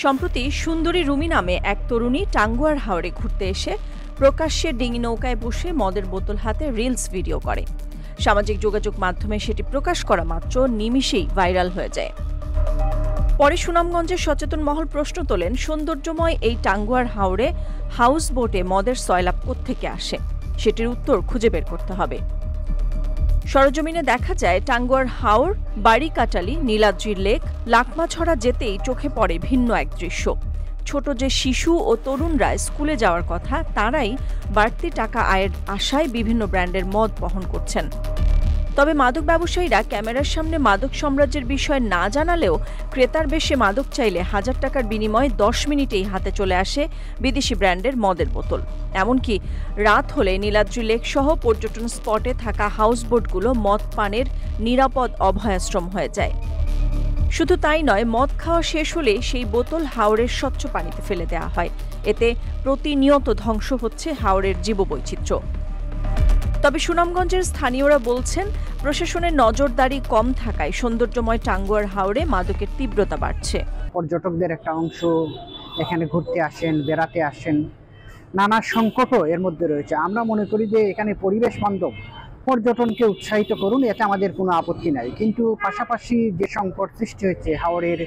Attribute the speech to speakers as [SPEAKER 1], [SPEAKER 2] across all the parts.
[SPEAKER 1] সম্প্রতি সুন্দরী রুমি নামে এক তরুণী টাঙ্গুয়ার হাওরে ঘুরতে এসে প্রকাশ্যে ডিঙি নৌকায় বসে মদের বোতল হাতে রিলস ভিডিও করে। সামাজিক যোগাযোগ মাধ্যমে সেটি প্রকাশ করা মাত্র নিমিষেই ভাইরাল হয়ে যায়। পরে সুনামগঞ্জের সচেতন মহল প্রশ্ন তোলেন, সৌন্দর্যময় এই টাঙ্গুয়ার হাওরে হাউস বোটে মদের সয়লাভ কোত্থেকে আসে, সেটির উত্তর খুঁজে বের করতে হবে। সরজমিনে দেখা যায় টাঙ্গুয়ার হাওর, বাড়িকাটালি, নীলাদ্রির লেক, লাকমাছড়া যেতেই চোখে পড়ে ভিন্ন এক দৃশ্য। ছোট যে শিশু ও তরুণরা স্কুলে যাওয়ার কথা, তারাই বাড়তি টাকা আয়ের আশায় বিভিন্ন ব্র্যান্ডের মদ বহন করছেন। তবে মাদক ব্যবসায়ীরা ক্যামেরার সামনে মাদক সাম্রাজ্যের বিষয় না জানালেও ক্রেতার বেশে মাদক চাইলে হাজার টাকার বিনিময়ে 10 মিনিটেই হাতে চলে আসে বিদেশি ব্র্যান্ডের মদের বোতল। এমনকি রাত হলে নীলাদ্রি লেক সহ পর্যটন স্পটে থাকা হাউসবোটগুলো মদ পানের নিরাপদ অভয়াশ্রম হয়ে যায়। শুধু তাই নয়, মদ খাওয়া শেষ হলে সেই বোতল হাওরের স্বচ্ছ পানিতে ফেলে দেওয়া হয়। এতে প্রতিনিয়ত ধ্বংস হচ্ছে হাওরের জীববৈচিত্র্য। তবে সুনামগঞ্জের স্থানীয়রা বলছেন, প্রশাসনের নজরদারি কম থাকায় সৌন্দর্যময় টাঙ্গুয়ার হাওরে মাদকের তীব্রতা বাড়ছে।
[SPEAKER 2] পর্যটকদের একটা অংশ এখানে ঘুরতে আসেন, বেড়াতে আসেন, নানা সংকটও এর মধ্যে রয়েছে। আমরা মনে করি যে এখানে পরিবেশ বান্ধব পর্যটনকে উৎসাহিত করুন, এতে আমাদের কোনো আপত্তি নাই। কিন্তু পাশাপাশি যে সংকট সৃষ্টি হয়েছে, হাওরের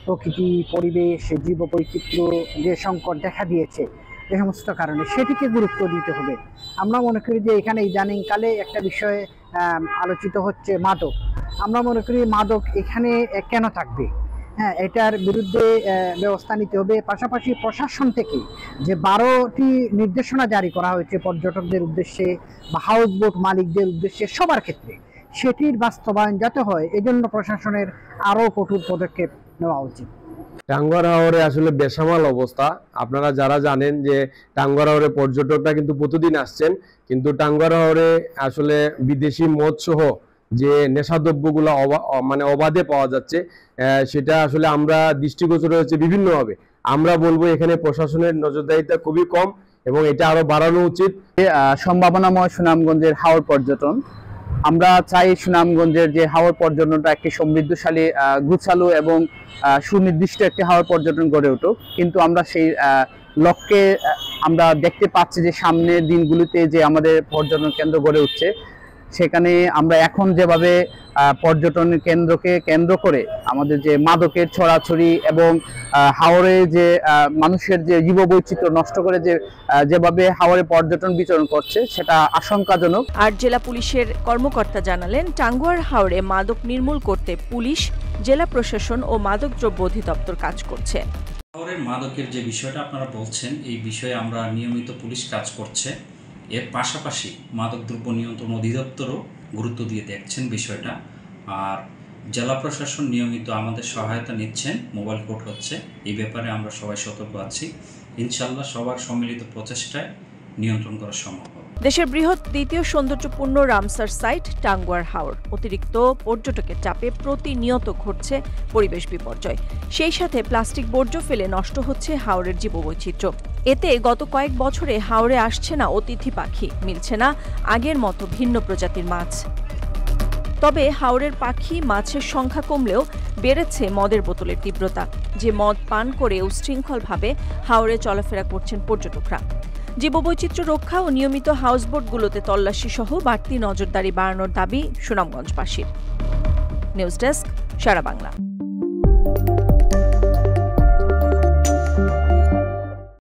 [SPEAKER 2] প্রকৃতি, পরিবেশ, জীববৈচিত্র্য যে সংকট দেখা দিয়েছে, এ সমস্ত কারণে সেটিকে গুরুত্ব দিতে হবে। আমরা মনে করি যে এখানে ইদানিংকালে একটা বিষয় আলোচিত হচ্ছে মাদক। আমরা মনে করি মাদক এখানে কেন থাকবে, এটার বিরুদ্ধে ব্যবস্থা নিতে হবে। পাশাপাশি প্রশাসন থেকে যে 12টি নির্দেশনা জারি করা হয়েছে পর্যটকদের উদ্দেশ্যে বা হাউস বোট মালিকদের উদ্দেশ্যে, সবার ক্ষেত্রে সেটির বাস্তবায়ন যাতে হয়, এজন্য প্রশাসনের আরও কঠোর পদক্ষেপ নেওয়া উচিত।
[SPEAKER 3] টাঙ্গুয়ার হাওরে আসলে বেসামাল অবস্থা। আপনারা যারা জানেন যে টাঙ্গুয়ার হাওরে পর্যটকরা কিন্তু প্রতিদিন আসছেন, কিন্তু টাঙ্গুয়ার হাওরে আসলে বিদেশি মদ সহ যে নেশাদ্রব্যগুলো অবাধে পাওয়া যাচ্ছে, সেটা আসলে আমরা দৃষ্টিগোচর হয়েছে বিভিন্নভাবে। আমরা বলবো এখানে প্রশাসনের নজরদারিতা খুবই কম এবং এটা আরো বাড়ানো উচিত।
[SPEAKER 4] সম্ভাবনাময় সুনামগঞ্জের হাওর পর্যটন, আমরা চাই সুনামগঞ্জের যে হাওর পর্যটনটা একটি সমৃদ্ধশালী, গুছালো এবং সুনির্দিষ্ট একটি হাওর পর্যটন গড়ে উঠুক। কিন্তু আমরা সেই লক্ষ্যে আমরা দেখতে পাচ্ছি যে সামনের দিনগুলিতে যে আমাদের পর্যটন কেন্দ্র গড়ে উঠছে, সেখানে আমরা এখন যেভাবে পর্যটন কেন্দ্রকে কেন্দ্র করে আমাদের যে মাদকের ছড়াছড়ি এবং হাওরে যে মানুষের যে জীববৈচিত্র্য নষ্ট করে যেভাবে হাওরে পর্যটন বিচরণ করছে, সেটা আশঙ্কাজনক।
[SPEAKER 1] আর জেলা পুলিশের কর্মকর্তা জানালেন, টাঙ্গুয়ার হাওরে মাদক নির্মূল করতে পুলিশ, জেলা প্রশাসন ও মাদকদ্রব্য অধিদপ্তর কাজ করছে।
[SPEAKER 5] হাওরের মাদকের যে বিষয়টা আপনারা বলছেন, এই বিষয়ে আমরা নিয়মিত পুলিশ কাজ করছে। এর পাশাপাশি মাদকদ্রব্য নিয়ন্ত্রণ অধিদপ্তরও গুরুত্ব দিয়ে দেখছেন বিষয়টা। আর জেলা প্রশাসন নিয়মিত আমাদের সহায়তা নিচ্ছেন, মোবাইল কোর্ট হচ্ছে। এই ব্যাপারে আমরা সবাই সতর্ক আছি। ইনশাল্লাহ সবার সম্মিলিত প্রচেষ্টায় নিয়ন্ত্রণ করা সম্ভব হবে।
[SPEAKER 1] দেশের বৃহৎ দ্বিতীয় সৌন্দর্যপূর্ণ রামসার সাইট টাঙ্গুয়ার হাওর। অতিরিক্ত পর্যটকের চাপে প্রতিনিয়ত ঘটছে পরিবেশ বিপর্যয়। সেই সাথে প্লাস্টিক বর্জ্য ফেলে নষ্ট হচ্ছে হাওরের জীববৈচিত্র্য। এতে গত কয়েক বছরে হাওরে আসছে না অতিথি পাখি, মিলছে না আগের মতো ভিন্ন প্রজাতির মাছ। তবে হাওরের পাখি, মাছের সংখ্যা কমলেও বেড়েছে মদের বোতলের তীব্রতা। যে মদ পান করে উশৃঙ্খলভাবে হাওরে চলাফেরা করছেন পর্যটকরা। জীববৈচিত্র্য রক্ষা ও নিয়মিত হাউসবোটগুলোতে তল্লাশি সহ বাড়তি নজরদারি বাড়ানোর দাবি সুনামগঞ্জবাসীর। নিউজ ডেস্ক, সারা বাংলা।